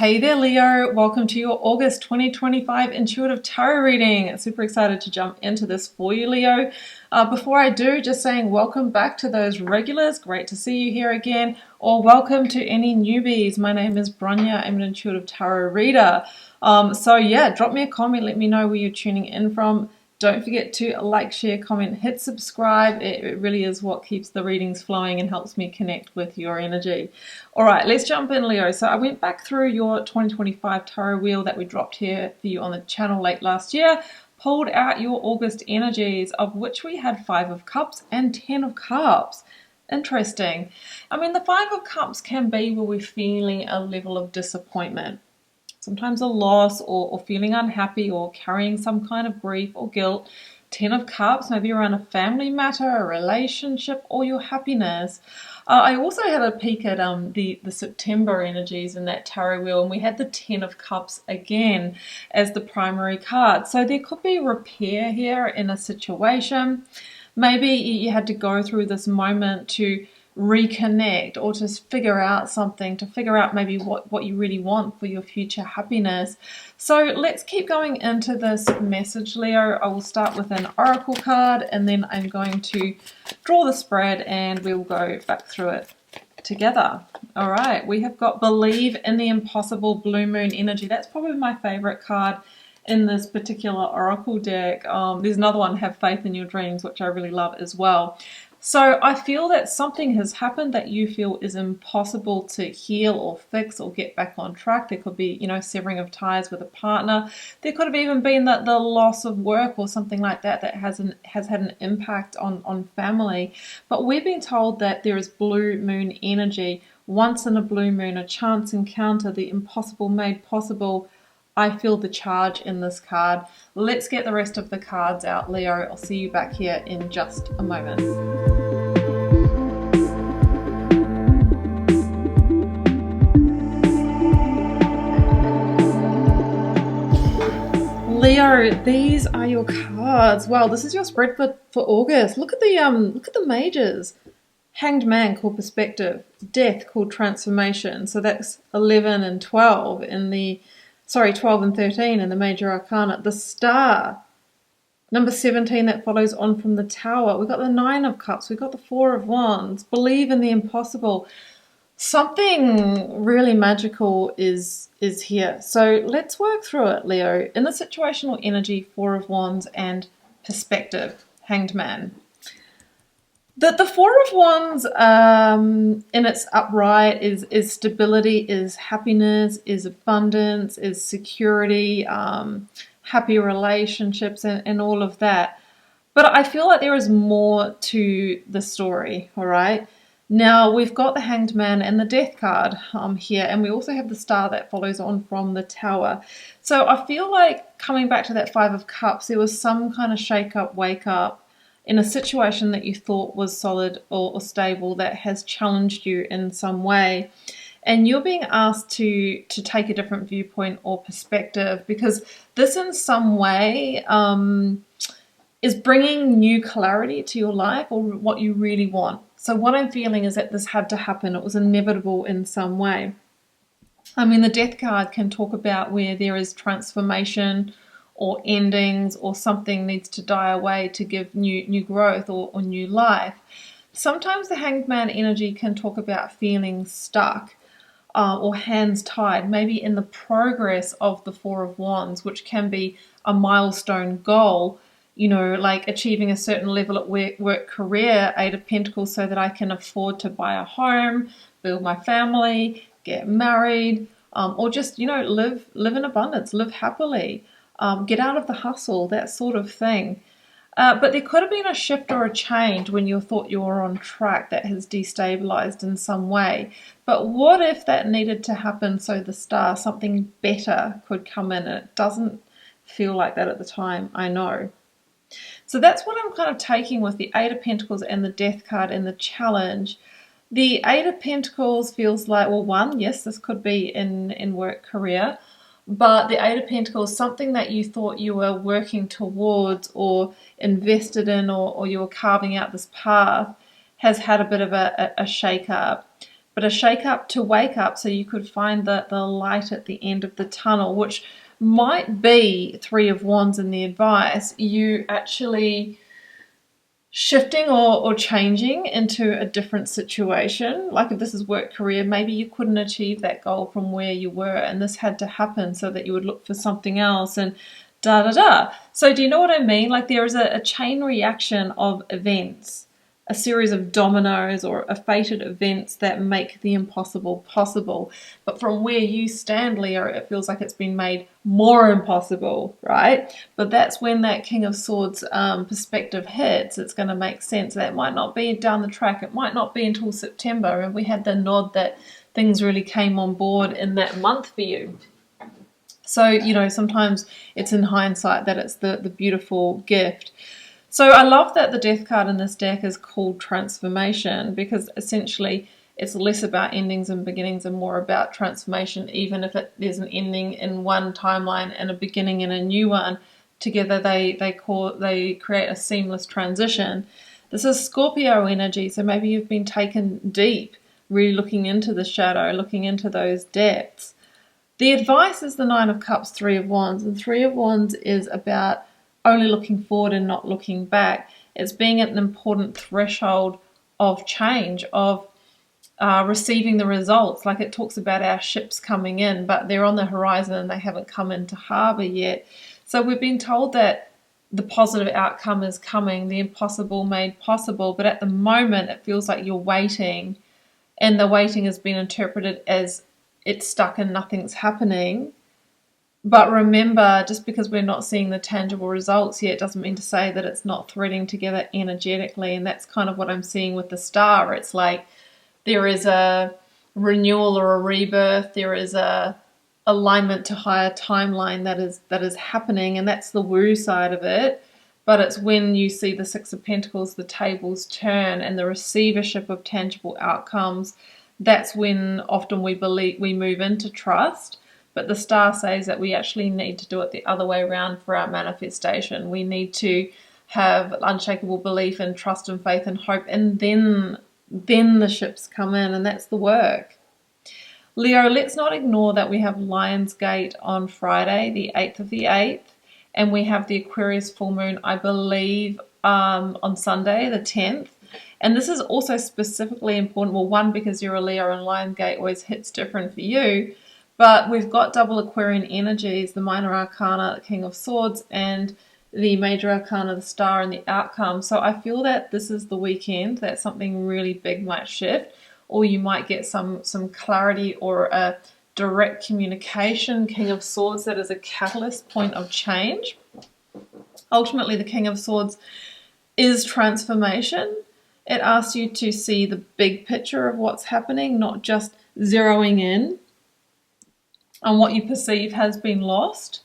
Hey there, Leo. Welcome to your August 2025 Intuitive Tarot reading. Super excited to jump into this for you, Leo. Before I do, just saying welcome back to those regulars. Great to see you here again. Or welcome to any newbies. My name is Bronya. I'm an Intuitive Tarot reader. Drop me a comment. Let me know where you're tuning in from. Don't forget to like, share, comment, hit subscribe. It really is what keeps the readings flowing and helps me connect with your energy. All right, let's jump in, Leo. So I went back through your 2025 tarot wheel that we dropped here for you on the channel late last year, pulled out your August energies, of which we had 5 of Cups and 10 of Cups. Interesting. I mean, the 5 of Cups can be where we're feeling a level of disappointment. Sometimes a loss or feeling unhappy or carrying some kind of grief or guilt. 10 of Cups, maybe around a family matter, a relationship, or your happiness. I also had a peek at the September energies in that tarot wheel, and we had the 10 of Cups again as the primary card. So there could be repair here in a situation. Maybe you had to go through this moment to reconnect or to figure out something, to figure out maybe what you really want for your future happiness. So let's keep going into this message, Leo. I will start with an oracle card and then I'm going to draw the spread and we'll go back through it together. All right, we have got Believe in the Impossible Blue Moon Energy. That's probably my favorite card in this particular oracle deck. There's another one, Have Faith in Your Dreams, which I really love as well. So I feel that something has happened that you feel is impossible to heal or fix or get back on track. There could be, severing of ties with a partner. There could have even been the loss of work or something like that that has had an impact on family. But we've been told that there is blue moon energy. Once in a blue moon, a chance encounter, the impossible made possible. I feel the charge in this card. Let's get the rest of the cards out, Leo. I'll see you back here in just a moment. Leo, these are your cards. Wow, this is your spread for August. Look at the majors. Hanged Man called Perspective, Death called Transformation. So that's 11 and 12 in the 12 and 13 in the major arcana. The Star, number 17, that follows on from the Tower. We've got the 9 of Cups. We've got the 4 of Wands. Believe in the impossible. Something really magical is here. So let's work through it, Leo. In the situational energy, 4 of Wands and Perspective, Hanged Man. The 4 of Wands in its upright is stability, is happiness, is abundance, is security, happy relationships and all of that. But I feel like there is more to the story, all right? Now, we've got the Hanged Man and the Death card here, and we also have the Star that follows on from the Tower. So I feel like coming back to that 5 of Cups, there was some kind of shake-up, wake-up, in a situation that you thought was solid or stable that has challenged you in some way. And you're being asked to take a different viewpoint or perspective, because this in some way is bringing new clarity to your life or what you really want. So what I'm feeling is that this had to happen. It was inevitable in some way. I mean, the Death card can talk about where there is transformation or endings, or something needs to die away to give new growth or new life. Sometimes the Hanged Man energy can talk about feeling stuck or hands tied, maybe in the progress of the 4 of Wands, which can be a milestone goal, like achieving a certain level at work career, 8 of Pentacles, so that I can afford to buy a home, build my family, get married, or just, live in abundance, live happily. Get out of the hustle, that sort of thing. But there could have been a shift or a change when you thought you were on track that has destabilized in some way. But what if that needed to happen so the Star, something better, could come in? And it doesn't feel like that at the time, I know. So that's what I'm kind of taking with the 8 of Pentacles and the Death card and the challenge. The 8 of Pentacles feels like, well, one, yes, this could be in work career. But the 8 of Pentacles, something that you thought you were working towards or invested in or you were carving out this path, has had a bit of a shake-up. but a shake up to wake up so you could find the light at the end of the tunnel, which might be Three of Wands in the advice. You actually shifting or changing into a different situation. Like if this is work career, maybe you couldn't achieve that goal from where you were, and this had to happen so that you would look for something else, and da da da. So do you know what I mean? Like there is a chain reaction of events, a series of dominoes or a fated events that make the impossible possible. But from where you stand, Leo, it feels like it's been made more impossible, right? But that's when that King of Swords perspective hits. It's going to make sense. That might not be down the track. It might not be until September. And we had the nod that things really came on board in that month for you. So, you know, sometimes it's in hindsight that it's the beautiful gift. So I love that the Death card in this deck is called Transformation, because essentially it's less about endings and beginnings and more about transformation. Even if there's an ending in one timeline and a beginning in a new one, together they create a seamless transition. This is Scorpio energy, so maybe you've been taken deep, really looking into the shadow, looking into those depths. The advice is the Nine of Cups, Three of Wands, and Three of Wands is about only looking forward and not looking back. It's being at an important threshold of change, of receiving the results. Like it talks about our ships coming in, but they're on the horizon and they haven't come into harbour yet. So we've been told that the positive outcome is coming, the impossible made possible, but at the moment it feels like you're waiting, and the waiting has been interpreted as it's stuck and nothing's happening. But remember, just because we're not seeing the tangible results yet doesn't mean to say that it's not threading together energetically. And that's kind of what I'm seeing with the star. It's like there is a renewal or a rebirth. There is a alignment to higher timeline that is happening, and that's the woo side of it. But it's when you see the Six of Pentacles, the tables turn, and the receivership of tangible outcomes. That's when often we move into trust. But the star says that we actually need to do it the other way around for our manifestation. We need to have unshakable belief and trust and faith and hope, and then the ships come in, and that's the work. Leo, let's not ignore that we have Lionsgate on Friday, the 8th of the 8th, and we have the Aquarius full moon, I believe, on Sunday, the 10th. And this is also specifically important. Well, one, because you're a Leo and Lionsgate always hits different for you. But we've got double Aquarian energies, the Minor Arcana, the King of Swords, and the Major Arcana, the Star, and the Outcome. So I feel that this is the weekend that something really big might shift, or you might get some clarity or a direct communication. King of Swords, that is a catalyst point of change. Ultimately, the King of Swords is transformation. It asks you to see the big picture of what's happening, not just zeroing in on what you perceive has been lost,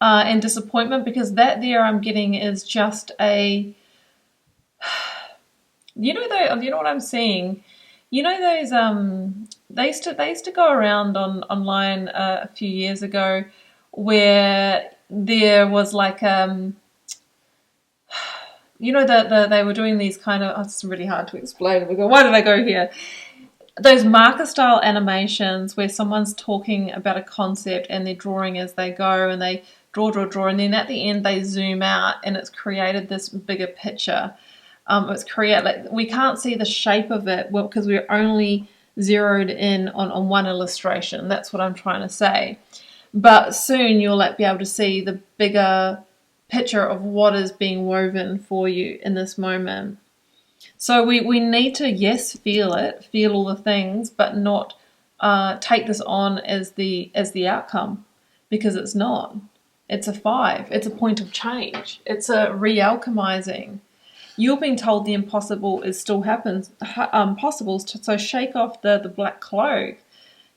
and disappointment, because that there I'm getting is just a, you know what I'm seeing. You know those they used to go around online a few years ago, where there was like you know they were doing these kind of, it's really hard to explain. We go, why did I go here? Those marker style animations where someone's talking about a concept and they're drawing as they go, and they draw, and then at the end they zoom out and it's created this bigger picture. Like we can't see the shape of it because we're only zeroed in on one illustration. That's what I'm trying to say. But soon you'll be able to see the bigger picture of what is being woven for you in this moment. So we need to, yes, feel all the things, but not take this on as the outcome, because it's not. It's a 5. It's a point of change. It's a re-alchemizing. You're being told the impossible is still possible. So shake off the black cloak,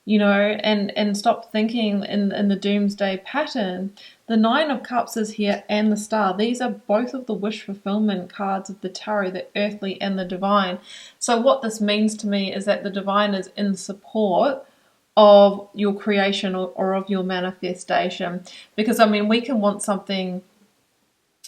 you know, and stop thinking in the doomsday pattern. The Nine of Cups is here, and the Star. These are both of the wish fulfillment cards of the tarot, the earthly and the divine. So what this means to me is that the divine is in support of your creation or of your manifestation. Because, I mean, we can want something,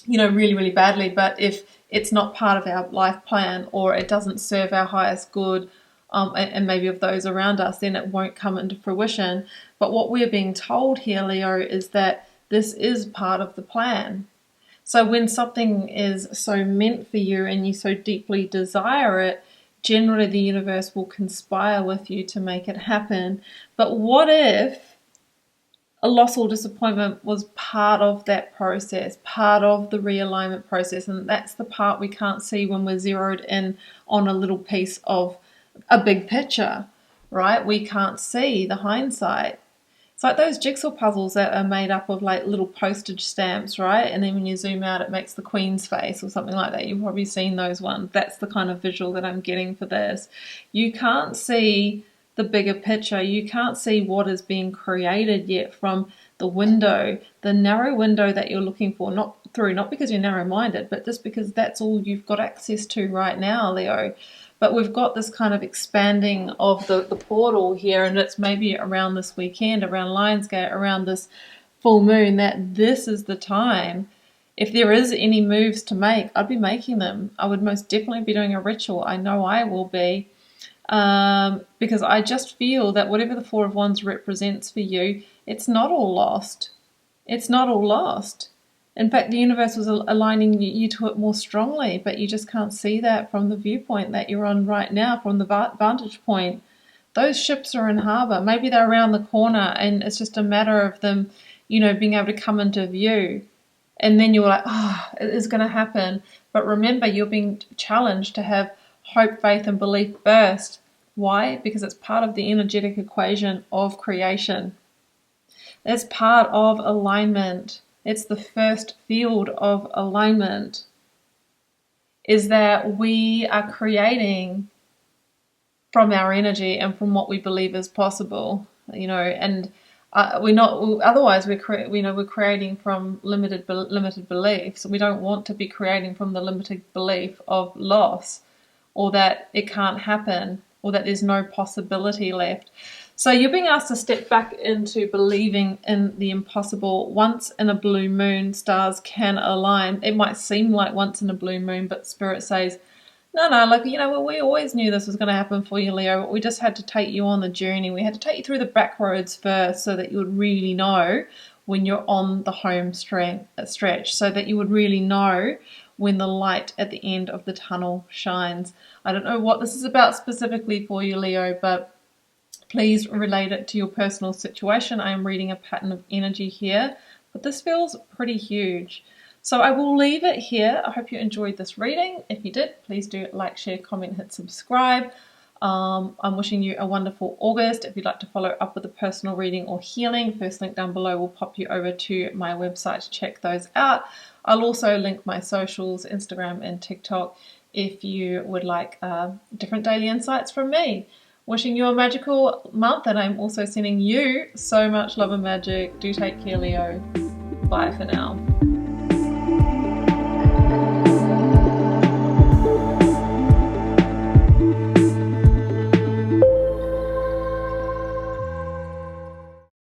you know, really, really badly, but if it's not part of our life plan, or it doesn't serve our highest good, and maybe of those around us, then it won't come into fruition. But what we're being told here, Leo, is that this is part of the plan. So when something is so meant for you and you so deeply desire it, generally the universe will conspire with you to make it happen. But what if a loss or disappointment was part of that process, part of the realignment process? And that's the part we can't see when we're zeroed in on a little piece of a big picture, right? We can't see the hindsight. It's like those jigsaw puzzles that are made up of like little postage stamps, right? And then when you zoom out, it makes the Queen's face or something like that. You've probably seen those ones. That's the kind of visual that I'm getting for this. You can't see the bigger picture. You can't see what is being created yet from the window, the narrow window that you're looking for, not because you're narrow-minded, but just because that's all you've got access to right now, Leo. But we've got this kind of expanding of the portal here, and it's maybe around this weekend, around Lionsgate, around this full moon, that this is the time. If there is any moves to make, I'd be making them. I would most definitely be doing a ritual. I know I will be, because I just feel that whatever the Four of Wands represents for you, it's not all lost. It's not all lost. In fact, the universe was aligning you to it more strongly, but you just can't see that from the viewpoint that you're on right now, from the vantage point. Those ships are in harbour. Maybe they're around the corner, and it's just a matter of them, being able to come into view. And then you're like, it is going to happen. But remember, you're being challenged to have hope, faith, and belief first. Why? Because it's part of the energetic equation of creation. It's part of alignment. It's the first field of alignment, is that we are creating from our energy and from what we believe is possible, and we're not. Otherwise, we're creating from limited beliefs. We don't want to be creating from the limited belief of loss, or that it can't happen, or that there's no possibility left. So you're being asked to step back into believing in the impossible. Once in a blue moon, stars can align. It might seem like once in a blue moon, but Spirit says, no, we always knew this was going to happen for you, Leo. We just had to take you on the journey. We had to take you through the back roads first so that you would really know when you're on the home stretch, so that you would really know when the light at the end of the tunnel shines. I don't know what this is about specifically for you, Leo, but please relate it to your personal situation. I am reading a pattern of energy here, but this feels pretty huge. So I will leave it here. I hope you enjoyed this reading. If you did, please do like, share, comment, hit subscribe. I'm wishing you a wonderful August. If you'd like to follow up with a personal reading or healing, first link down below will pop you over to my website to check those out. I'll also link my socials, Instagram and TikTok, if you would like different daily insights from me. Wishing you a magical month, and I'm also sending you so much love and magic. Do take care, Leo. Bye for now.